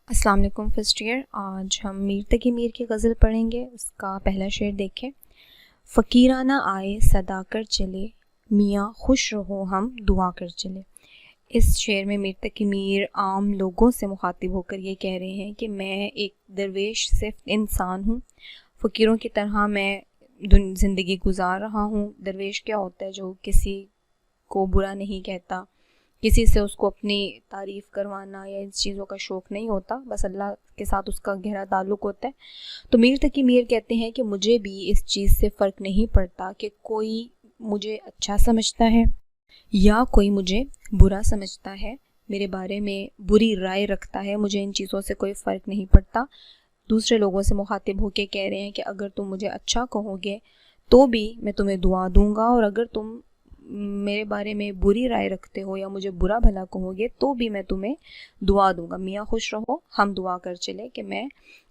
السلام علیکم first year. آج ہم میر تقی میر کی غزل پڑھیں گے. اس کا پہلا شعر دیکھیں. فقیرانہ آئے صدا کر چلے، میاں خوش رہو ہم دعا کر چلے. اس شعر میں میر تقی میر عام لوگوں سے مخاطب ہو کر یہ کہہ رہے ہیں کہ میں ایک درویش صرف انسان ہوں، فقیروں کی طرح میں زندگی گزار رہا ہوں. درویش کیا ہوتا ہے؟ جو کسی کو برا نہیں کہتا، کسی سے اس کو اپنی تعریف کروانا یا ان چیزوں کا شوق نہیں ہوتا، بس اللہ کے ساتھ اس کا گہرا تعلق ہوتا ہے. تو میر تقی میر کہتے ہیں کہ مجھے بھی اس چیز سے فرق نہیں پڑتا کہ کوئی مجھے اچھا سمجھتا ہے یا کوئی مجھے برا سمجھتا ہے، میرے بارے میں بری رائے رکھتا ہے، مجھے ان چیزوں سے کوئی فرق نہیں پڑتا. دوسرے لوگوں سے مخاطب ہو کے کہہ رہے ہیں کہ اگر تم مجھے اچھا کہو گے تو بھی میں تمہیں دعا دوں گا، اور اگر تم میرے بارے میں بری رائے رکھتے ہو یا مجھے برا بھلا کہو گے تو بھی میں تمہیں دعا دوں گا. میاں خوش رہو ہم دعا کر چلے، کہ میں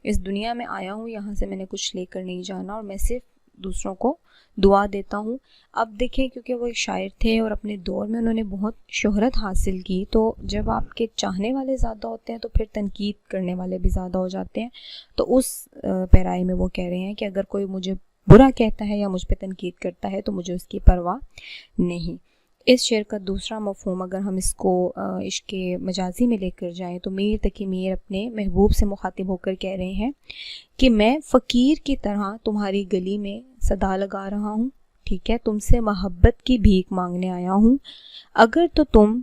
اس دنیا میں آیا ہوں، یہاں سے میں نے کچھ لے کر نہیں جانا اور میں صرف دوسروں کو دعا دیتا ہوں. اب دیکھیں، کیونکہ وہ ایک شاعر تھے اور اپنے دور میں انہوں نے بہت شہرت حاصل کی، تو جب آپ کے چاہنے والے زیادہ ہوتے ہیں تو پھر تنقید کرنے والے بھی زیادہ ہو جاتے ہیں. تو اس پیرائے میں وہ کہہ رہے ہیں کہ اگر کوئی مجھے برا کہتا ہے یا مجھ پہ تنقید کرتا ہے تو مجھے اس کی پرواہ نہیں. اس شعر کا دوسرا مفہوم اگر ہم اس کو عشق مجازی میں لے کر جائیں تو میر تقی میر اپنے محبوب سے مخاطب ہو کر کہہ رہے ہیں کہ میں فقیر کی طرح تمہاری گلی میں صدا لگا رہا ہوں، ٹھیک ہے، تم سے محبت کی بھیک مانگنے آیا ہوں. اگر تو تم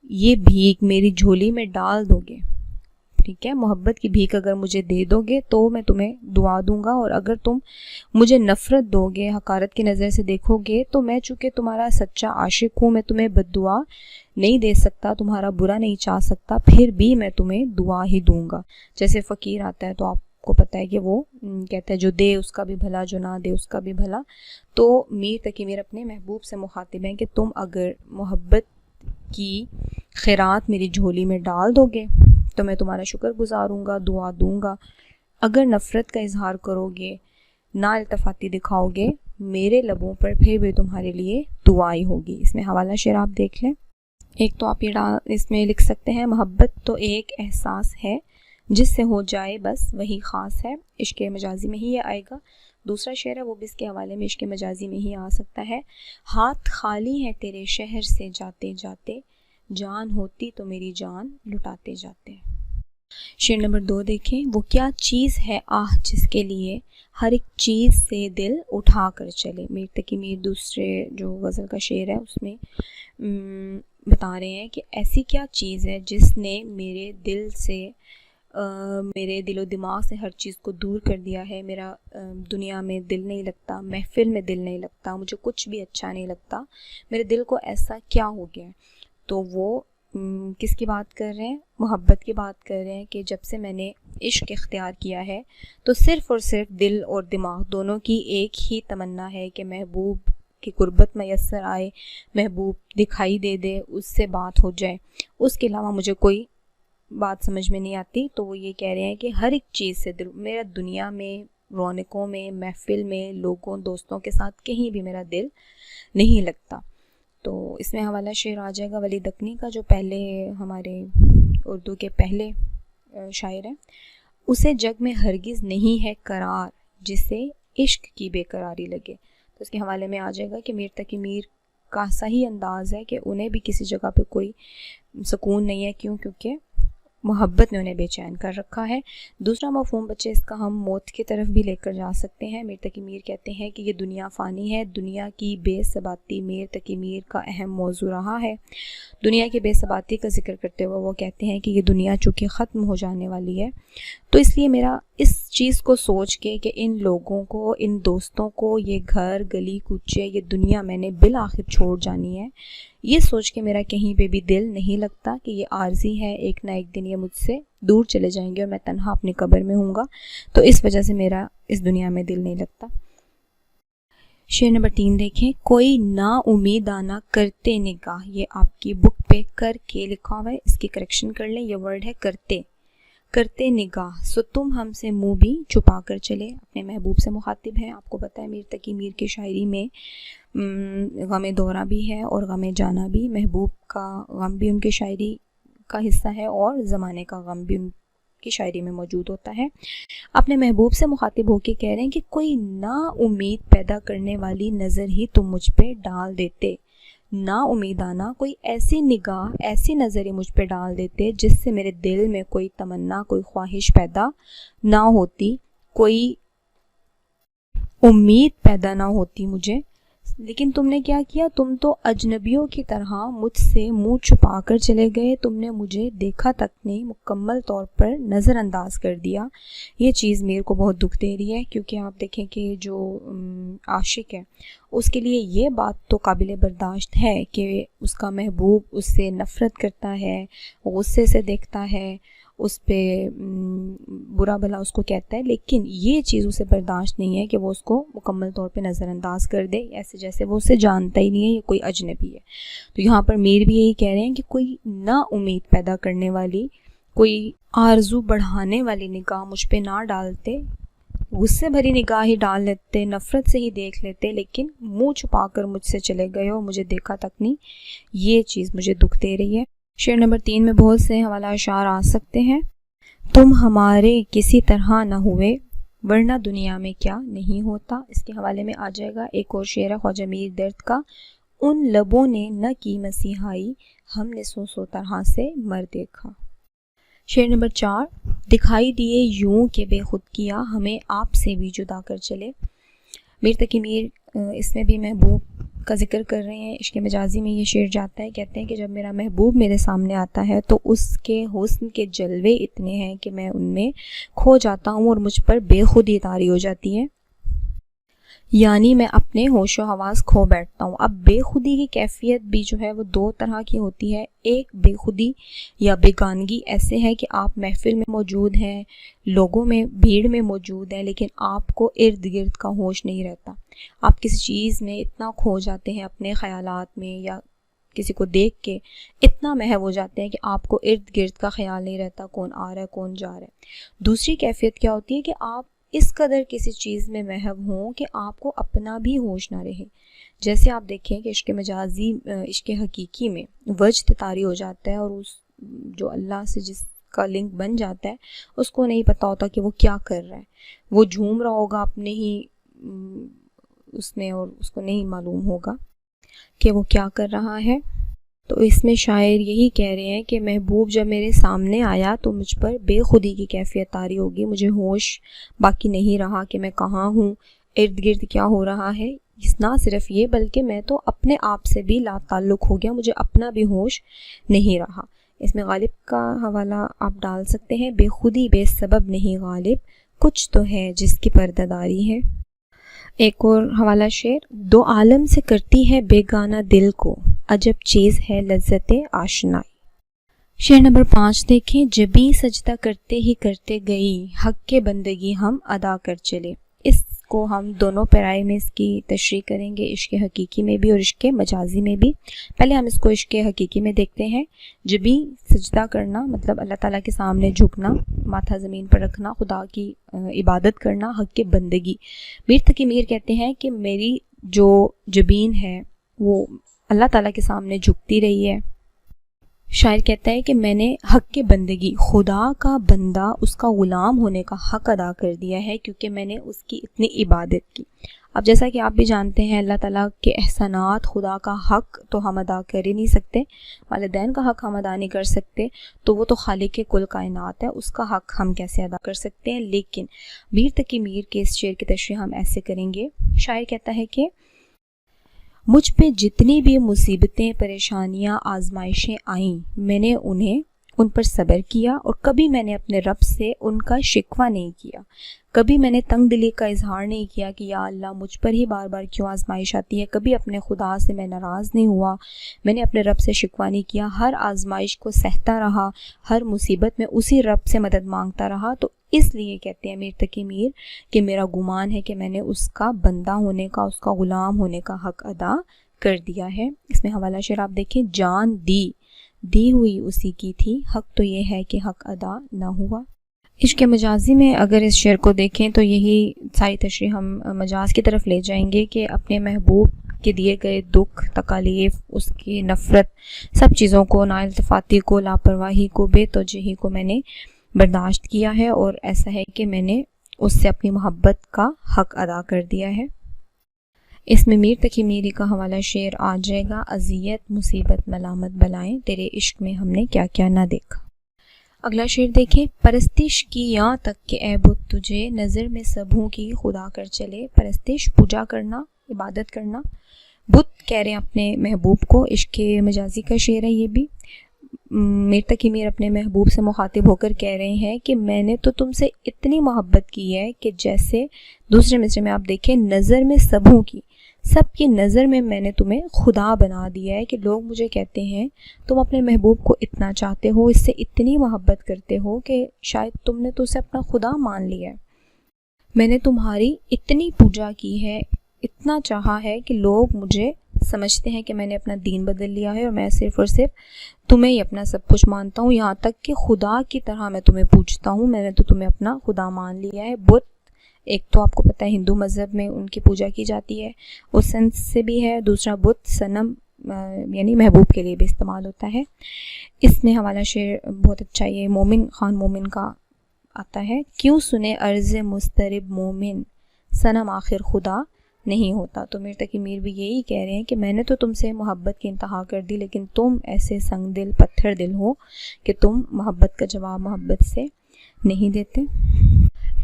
یہ بھیک میری جھولی میں ڈال دو گے، ٹھیک ہے، محبت کی بھیک اگر مجھے دے دو گے تو میں تمہیں دعا دوں گا، اور اگر تم مجھے نفرت دو گے، حقارت کی نظر سے دیکھو گے، تو میں چونکہ تمہارا سچا عاشق ہوں، میں تمہیں بد دعا نہیں دے سکتا، تمہارا برا نہیں چاہ سکتا، پھر بھی میں تمہیں دعا ہی دوں گا. جیسے فقیر آتا ہے تو آپ کو پتہ ہے کہ وہ کہتا ہے جو دے اس کا بھی بھلا، جو نہ دے اس کا بھی بھلا. تو میر تقی میر اپنے محبوب سے مخاطب ہیں کہ تم اگر محبت کی خیرات میری جھولی میں ڈال دو گے تو میں تمہارا شکر گزاروں گا، دعا دوں گا. اگر نفرت کا اظہار کرو گے، نا التفاتی دکھاؤ گے، میرے لبوں پر پھر بھی تمہارے لیے دعائی ہوگی. اس میں حوالہ شعر آپ دیکھ لیں. ایک تو آپ اس میں لکھ سکتے ہیں، محبت تو ایک احساس ہے جس سے ہو جائے بس وہی خاص ہے. عشق مجازی میں ہی یہ آئے گا. دوسرا شعر ہے وہ بھی اس کے حوالے میں عشق مجازی میں ہی آ سکتا ہے. ہاتھ خالی ہے تیرے شہر سے جاتے جاتے، جان ہوتی تو میری جان لٹاتے جاتے. شعر نمبر 2 دیکھیں. وہ کیا چیز ہے آہ جس کے لیے ہر ایک چیز سے دل اٹھا کر چلے. میر تقی میر دوسرے جو غزل کا شعر ہے اس میں بتا رہے ہیں کہ ایسی کیا چیز ہے جس نے میرے دل سے میرے دل و دماغ سے ہر چیز کو دور کر دیا ہے. میرا دنیا میں دل نہیں لگتا، محفل میں دل نہیں لگتا، مجھے کچھ بھی اچھا نہیں لگتا، میرے دل کو ایسا کیا ہو گیا. تو وہ کس کی بات کر رہے ہیں؟ محبت کی بات کر رہے ہیں کہ جب سے میں نے عشق اختیار کیا ہے تو صرف اور صرف دل اور دماغ دونوں کی ایک ہی تمنا ہے کہ محبوب کی قربت میسر آئے، محبوب دکھائی دے دے، اس سے بات ہو جائے، اس کے علاوہ مجھے کوئی بات سمجھ میں نہیں آتی. تو وہ یہ کہہ رہے ہیں کہ ہر ایک چیز سے دل، میرا دنیا میں رونقوں میں، محفل میں، لوگوں دوستوں کے ساتھ کہیں بھی میرا دل نہیں لگتا. تو اس میں حوالہ شعر آ جائے گا ولی دکنی کا، جو پہلے ہمارے اردو کے پہلے شاعر ہیں. اسے جگ میں ہرگز نہیں ہے قرار جسے عشق کی بے قراری لگے. تو اس کے حوالے میں آ جائے گا کہ میر تقی میر کا صحیح انداز ہے کہ انہیں بھی کسی جگہ پہ کوئی سکون نہیں ہے. کیونکہ محبت نے انہیں بے چین کر رکھا ہے. دوسرا مفہوم بچے اس کا ہم موت کی طرف بھی لے کر جا سکتے ہیں. میر تقی میر کہتے ہیں کہ یہ دنیا فانی ہے. دنیا کی بے ثباتی میر تقی میر کا اہم موضوع رہا ہے. دنیا کی بے ثباتی کا ذکر کرتے ہوئے وہ کہتے ہیں کہ یہ دنیا چونکہ ختم ہو جانے والی ہے، تو اس لیے میرا اس چیز کو سوچ کے کہ ان لوگوں کو، ان دوستوں کو، یہ گھر گلی کوچے، یہ دنیا میں نے بالآخر چھوڑ جانی ہے، یہ سوچ کے میرا کہیں پہ بھی دل نہیں لگتا کہ یہ عارضی ہے، ایک نہ ایک دن یہ مجھ سے دور چلے جائیں گے اور میں تنہا اپنی قبر میں ہوں گا. تو اس وجہ سے میرا اس دنیا میں دل نہیں لگتا. شعر نمبر 3 دیکھیں. کوئی نا امیدانہ کرتے نگاہ، یہ آپ کی بک پہ کر کے لکھا ہوا ہے، اس کی کریکشن کر لیں. یہ ورڈ ہے کرتے نگاہ، سو تم ہم سے منہ بھی چھپا کر چلے. اپنے محبوب سے مخاطب ہیں. آپ کو پتہ ہے میر تقی میر کی شاعری میں غم دورہ بھی ہے اور غم جانا بھی. محبوب کا غم بھی ان کی شاعری کا حصہ ہے اور زمانے کا غم بھی ان کی شاعری میں موجود ہوتا ہے۔ اپنے محبوب سے مخاطب ہو کے کہہ رہے ہیں کہ کوئی نا امید پیدا کرنے والی نظر ہی تم مجھ پہ ڈال دیتے، نا امیدانہ کوئی ایسی نگاہ، ایسی نظر ہی مجھ پہ ڈال دیتے جس سے میرے دل میں کوئی تمنا، کوئی خواہش پیدا نہ ہوتی، کوئی امید پیدا نہ ہوتی مجھے۔ لیکن تم نے کیا کیا؟ تم تو اجنبیوں کی طرح مجھ سے منہ چھپا کر چلے گئے، تم نے مجھے دیکھا تک نہیں، مکمل طور پر نظر انداز کر دیا۔ یہ چیز میرے کو بہت دکھ دے رہی ہے، کیونکہ آپ دیکھیں کہ جو عاشق ہے اس کے لیے یہ بات تو قابل برداشت ہے کہ اس کا محبوب اس سے نفرت کرتا ہے، غصے سے دیکھتا ہے، اس پہ برا بھلا اس کو کہتا ہے، لیکن یہ چیز اسے برداشت نہیں ہے کہ وہ اس کو مکمل طور پہ نظر انداز کر دے، ایسے جیسے وہ اسے جانتا ہی نہیں ہے، یہ کوئی اجنبی ہے۔ تو یہاں پر میر بھی یہی کہہ رہے ہیں کہ کوئی نا امید پیدا کرنے والی، کوئی آرزو بڑھانے والی نگاہ مجھ پہ نہ ڈالتے، غصے بھری نگاہ ہی ڈال لیتے، نفرت سے ہی دیکھ لیتے، لیکن منہ چھپا کر مجھ سے چلے گئے اور مجھے دیکھا تک نہیں۔ یہ چیز مجھے دکھ دے رہی ہے۔ شعر نمبر 3 میں بہت سے حوالہ اشعار آ سکتے ہیں۔ تم ہمارے کسی طرح نہ ہوئے ورنہ دنیا میں کیا نہیں ہوتا، اس کے حوالے میں آ جائے گا۔ ایک اور شعر ہے خواجہ میر درد کا، ان لبوں نے نہ کی مسیحائی ہم نے سو سو طرح سے مر دیکھا۔ شعر نمبر 4، دکھائی دیے یوں کہ بے خود کیا ہمیں آپ سے بھی جدا کر چلے۔ میر تقی میر اس میں بھی محبوب کا ذکر کر رہے ہیں۔ عشق مجازی میں یہ شعر جاتا ہے، کہتے ہیں کہ جب میرا محبوب میرے سامنے آتا ہے تو اس کے حسن کے جلوے اتنے ہیں کہ میں ان میں کھو جاتا ہوں اور مجھ پر بے خودی طاری ہو جاتی ہے، یعنی میں اپنے ہوش و حواس کھو بیٹھتا ہوں۔ اب بے خودی کی کیفیت بھی جو ہے وہ 2 طرح کی ہوتی ہے۔ ایک بے خودی یا بیگانگی ایسے ہے کہ آپ محفل میں موجود ہیں، لوگوں میں، بھیڑ میں موجود ہیں، لیکن آپ کو ارد گرد کا ہوش نہیں رہتا، آپ کسی چیز میں اتنا کھو جاتے ہیں، اپنے خیالات میں یا کسی کو دیکھ کے اتنا محو ہو جاتے ہیں کہ آپ کو ارد گرد کا خیال نہیں رہتا، کون آ رہا ہے کون جا رہا ہے۔ دوسری کیفیت کیا ہوتی ہے کہ آپ اس قدر کسی چیز میں محو ہوں کہ آپ کو اپنا بھی ہوش نہ رہے۔ جیسے آپ دیکھیں کہ عشق مجازی، عشق حقیقی میں وجد طاری ہو جاتا ہے، اور اس جو اللہ سے جس کا لنک بن جاتا ہے اس کو نہیں پتہ ہوتا کہ وہ کیا کر رہا ہے، وہ جھوم رہا ہوگا اپنے ہی اس میں، اور اس کو نہیں معلوم ہوگا کہ وہ کیا کر رہا ہے۔ تو اس میں شاعر یہی کہہ رہے ہیں کہ محبوب جب میرے سامنے آیا تو مجھ پر بے خودی کی کیفیت طاری ہوگی، مجھے ہوش باقی نہیں رہا کہ میں کہاں ہوں، ارد گرد کیا ہو رہا ہے۔ نہ صرف یہ بلکہ میں تو اپنے آپ سے بھی لا تعلق ہو گیا، مجھے اپنا بھی ہوش نہیں رہا۔ اس میں غالب کا حوالہ آپ ڈال سکتے ہیں، بے خودی بے سبب نہیں غالب، کچھ تو ہے جس کی پردہ داری ہے۔ ایک اور حوالہ شعر، 2 عالم سے کرتی ہے بیگانہ دل کو، عجب چیز ہے لذت آشنائی۔ شعر نمبر 5 دیکھیں، جبیں سجدہ کرتے ہی کرتے گئی حق کے بندگی ہم ادا کر چلے۔ اس کو ہم دونوں پیرائے میں اس کی تشریح کریں گے، عشق حقیقی میں بھی اور عشق مجازی میں بھی۔ پہلے ہم اس کو عشق حقیقی میں دیکھتے ہیں۔ جبیں سجدہ کرنا مطلب اللہ تعالیٰ کے سامنے جھکنا، ماتھا زمین پر رکھنا، خدا کی عبادت کرنا، حق کے بندگی۔ میر تقی میر کہتے ہیں کہ میری جو جبین ہے وہ اللہ تعالیٰ کے سامنے جھکتی رہی ہے۔ شاعر کہتا ہے کہ میں نے حق کے بندگی، خدا کا بندہ، اس کا غلام ہونے کا حق ادا کر دیا ہے، کیونکہ میں نے اس کی اتنی عبادت کی۔ اب جیسا کہ آپ بھی جانتے ہیں اللہ تعالیٰ کے احسانات، خدا کا حق تو ہم ادا کر ہی نہیں سکتے، والدین کا حق ہم ادا نہیں کر سکتے، تو وہ تو خالق کل کائنات ہے، اس کا حق ہم کیسے ادا کر سکتے ہیں۔ لیکن میر تقی میر کے اس شعر کی تشریح ہم ایسے کریں گے۔ شاعر کہتا ہے کہ مجھ پہ جتنی بھی مصیبتیں، پریشانیاں، آزمائشیں آئیں، میں نے ان پر صبر کیا، اور کبھی میں نے اپنے رب سے ان کا شکوہ نہیں کیا، کبھی میں نے تنگ دلی کا اظہار نہیں کیا کہ یا اللہ مجھ پر ہی بار بار کیوں آزمائش آتی ہے، کبھی اپنے خدا سے میں ناراض نہیں ہوا، میں نے اپنے رب سے شکوہ نہیں کیا، ہر آزمائش کو سہتا رہا، ہر مصیبت میں اسی رب سے مدد مانگتا رہا۔ تو اس لیے کہتے ہیں میر تقی میر کہ میرا گمان ہے کہ میں نے اس کا بندہ ہونے کا، اس کا غلام ہونے کا حق ادا کر دیا ہے۔ اس میں حوالہ شعر آپ دیکھیں، جان دی ہوئی اسی کی تھی، حق تو یہ ہے کہ حق ادا نہ ہوا۔ عشق مجازی میں اگر اس شعر کو دیکھیں تو یہی ساری تشریح ہم مجاز کی طرف لے جائیں گے کہ اپنے محبوب کے دیے گئے دکھ، تکالیف، اس کی نفرت، سب چیزوں کو، ناالتفاتی کو، لاپرواہی کو، بے توجہی کو میں نے برداشت کیا ہے اور ایسا ہے کہ میں نے اس سے اپنی محبت کا حق ادا کر دیا ہے۔ اس میں میر تقی میری کا حوالہ شعر آ جائے گا، اذیت مصیبت ملامت بلائیں تیرے عشق میں ہم نے کیا کیا نہ دیکھا۔ اگلا شعر دیکھیں، پرستش کی یہاں تک کہ اے بت تجھے نظر میں سبھوں کی خدا کر چلے۔ پرستش پوجا کرنا، عبادت کرنا، بت کہہ رہے ہیں اپنے محبوب کو، عشق مجازی کا شعر ہے یہ بھی۔ میر تقی میر اپنے محبوب سے مخاطب ہو کر کہہ رہے ہیں کہ میں نے تو تم سے اتنی محبت کی ہے کہ جیسے دوسرے مصرے میں آپ دیکھیں، نظر میں سبھوں کی، سب کی نظر میں میں نے تمہیں خدا بنا دیا ہے، کہ لوگ مجھے کہتے ہیں تم اپنے محبوب کو اتنا چاہتے ہو، اس سے اتنی محبت کرتے ہو کہ شاید تم نے تو اسے اپنا خدا مان لیا ہے۔ میں نے تمہاری اتنی پوجا کی ہے، اتنا چاہا ہے کہ لوگ مجھے سمجھتے ہیں کہ میں نے اپنا دین بدل لیا ہے اور میں صرف اور صرف تمہیں ہی اپنا سب کچھ مانتا ہوں، یہاں تک کہ خدا کی طرح میں تمہیں پوجتا ہوں، میں نے تو تمہیں اپنا خدا مان لیا ہے۔ بت ایک تو آپ کو پتہ ہے ہندو مذہب میں ان کی پوجا کی جاتی ہے، اس سینس سے بھی ہے، دوسرا بت صنم یعنی محبوب کے لیے بھی استعمال ہوتا ہے۔ اس میں حوالہ شعر بہت اچھا یہ مومن خان مومن کا آتا ہے، کیوں سنے عرض مسترب مومن صنم آخر خدا نہیں ہوتا۔ تو میر تقی میر بھی یہی کہہ رہے ہیں کہ میں نے تو تم سے محبت کی انتہا کر دی، لیکن تم ایسے سنگ دل پتھر دل ہو کہ تم محبت کا جواب محبت سے نہیں دیتے۔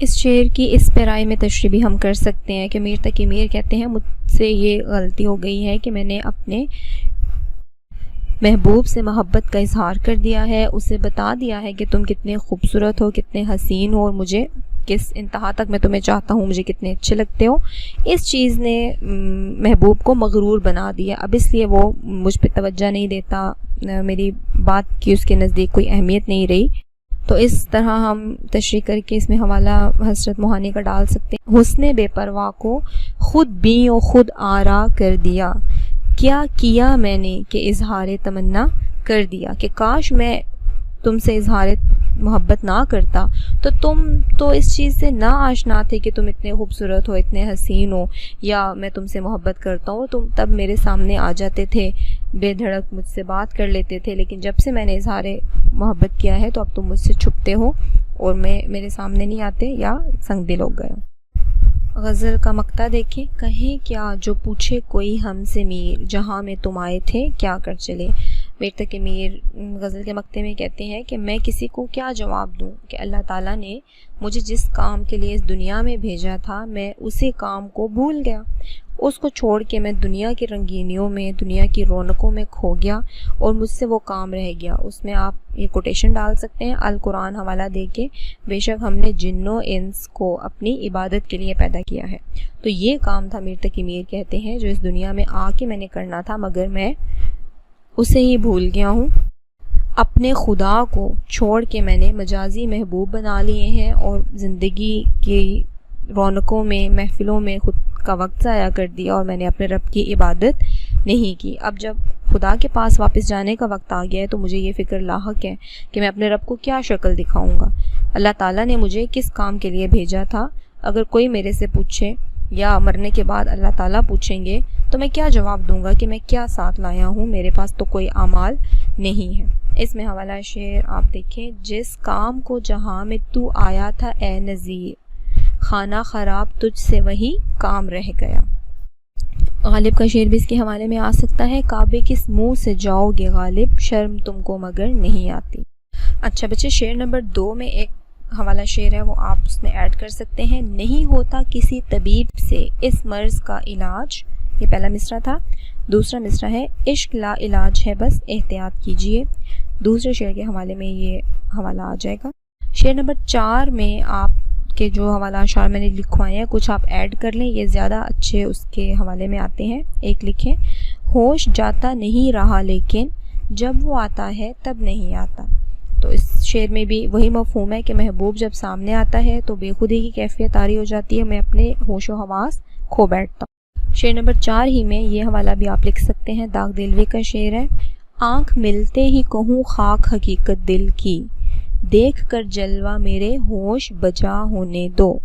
اس شعر کی اس پیرائی میں تشریح بھی ہم کر سکتے ہیں کہ میر تقی میر کہتے ہیں مجھ سے یہ غلطی ہو گئی ہے کہ میں نے اپنے محبوب سے محبت کا اظہار کر دیا ہے، اسے بتا دیا ہے کہ تم کتنے خوبصورت ہو، کتنے حسین ہو، اور مجھے کس انتہا تک میں تمہیں چاہتا ہوں، مجھے کتنے اچھے لگتے ہو۔ اس چیز نے محبوب کو مغرور بنا دیا، اب اس لیے وہ مجھ پہ توجہ نہیں دیتا، میری بات کی اس کے نزدیک کوئی اہمیت نہیں رہی۔ تو اس طرح ہم تشریح کر کے اس میں حوالہ حسرت موہانی کا ڈال سکتے ہیں، حسن بے پرواہ کو خود بیں و خود آرا کر دیا، کیا کیا میں نے کہ اظہار تمنا کر دیا، کہ کاش میں تم سے اظہار محبت نہ کرتا تو تم تو اس چیز سے نہ آشنا تھے کہ تم اتنے خوبصورت ہو، اتنے حسین ہو، یا میں تم سے محبت کرتا ہوں، تم تب میرے سامنے آ جاتے تھے، بے دھڑک مجھ سے بات کر لیتے تھے، لیکن جب سے میں نے اظہار محبت کیا ہے تو اب تم مجھ سے چھپتے ہو اور میرے سامنے نہیں آتے یا سنگ دل ہو گئے ہو۔ غزل کا مقطع دیکھیں، کہیں کیا جو پوچھے کوئی ہم سے میر، جہاں میں تم آئے تھے کیا کر چلے۔ میر تقی میر غزل کے مقطع میں کہتے ہیں کہ میں کسی کو کیا جواب دوں کہ اللہ تعالیٰ نے مجھے جس کام کے لیے اس دنیا میں بھیجا تھا میں اسی کام کو بھول گیا، اس کو چھوڑ کے میں دنیا کی رنگینیوں میں، دنیا کی رونقوں میں کھو گیا اور مجھ سے وہ کام رہ گیا۔ اس میں آپ یہ کوٹیشن ڈال سکتے ہیں، القرآن حوالہ دے کے، بے شک ہم نے جن و انس کو اپنی عبادت کے لیے پیدا کیا ہے۔ تو یہ کام تھا، میر تقی میر کہتے ہیں، جو اس دنیا میں آ کے میں نے کرنا تھا مگر میں اسے ہی بھول گیا ہوں۔ اپنے خدا کو چھوڑ کے میں نے مجازی محبوب بنا لیے ہیں اور زندگی کی رونقوں میں، محفلوں میں خود کا وقت ضائع کر دیا اور میں نے اپنے رب کی عبادت نہیں کی۔ اب جب خدا کے پاس واپس جانے کا وقت آ گیا ہے تو مجھے یہ فکر لاحق ہے کہ میں اپنے رب کو کیا شکل دکھاؤں گا۔ اللہ تعالیٰ نے مجھے کس کام کے لیے بھیجا تھا، اگر کوئی میرے سے پوچھے یا مرنے کے بعد اللہ تعالیٰ پوچھیں گے تو میں کیا جواب دوں گا کہ میں کیا ساتھ لایا ہوں، میرے پاس تو کوئی اعمال نہیں ہے۔ اس میں حوالہ شعر آپ دیکھیں، جس کام کو جہاں میں تو آیا تھا اے نذیر، خانہ خراب تجھ سے وہی کام رہ گیا۔ غالب کا شعر بھی اس کے حوالے میں آ سکتا ہے، کعبے کس منہ سے جاؤ گے غالب، شرم تم کو مگر نہیں آتی۔ اچھا بچے، شعر نمبر 2 میں ایک حوالہ شعر ہے، وہ آپ اس میں ایڈ کر سکتے ہیں، نہیں ہوتا کسی طبیب سے اس مرض کا علاج، یہ پہلا مصرع تھا۔ دوسرا مصرع ہے، عشق لا علاج ہے بس احتیاط کیجئے۔ دوسرے شعر کے حوالے میں یہ حوالہ آ جائے گا۔ شعر نمبر 4 میں آپ کے جو حوالہ اشعار میں نے لکھوائے ہیں کچھ آپ ایڈ کر لیں، یہ زیادہ اچھے اس کے حوالے میں آتے ہیں۔ ایک لکھیں، ہوش جاتا نہیں رہا لیکن جب وہ آتا ہے تب نہیں آتا۔ تو اس شعر میں بھی وہی مفہوم ہے کہ محبوب جب سامنے آتا ہے تو بے خودی کی کیفیت طاری ہو جاتی ہے، میں اپنے ہوش و حواس کھو بیٹھتا ہوں۔ شعر نمبر 4 ہی میں یہ حوالہ بھی آپ لکھ سکتے ہیں، داغ دلوی کا شعر ہے، آنکھ ملتے ہی کہوں خاک حقیقت دل کی، دیکھ کر جلوہ میرے ہوش بجا ہونے دو۔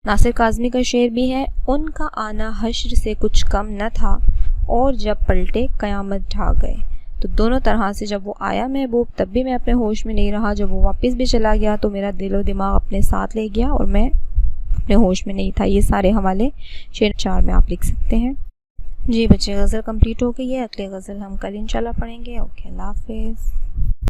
ناصر کاظمی کا شعر بھی ہے، ان کا آنا حشر سے کچھ کم نہ تھا اور جب پلٹے قیامت ڈھا گئے۔ تو دونوں طرح سے جب وہ آیا محبوب تب بھی میں اپنے ہوش میں نہیں رہا، جب وہ واپس بھی چلا گیا تو میرا دل و دماغ اپنے ساتھ لے گیا اور میں اپنے ہوش میں نہیں تھا۔ یہ سارے حوالے شعر 4 میں آپ لکھ سکتے ہیں۔ جی بچے، غزل کمپلیٹ ہو گئی ہے، اگلی غزل ہم کل انشاءاللہ پڑھیں گے۔ اوکے، اللہ حافظ۔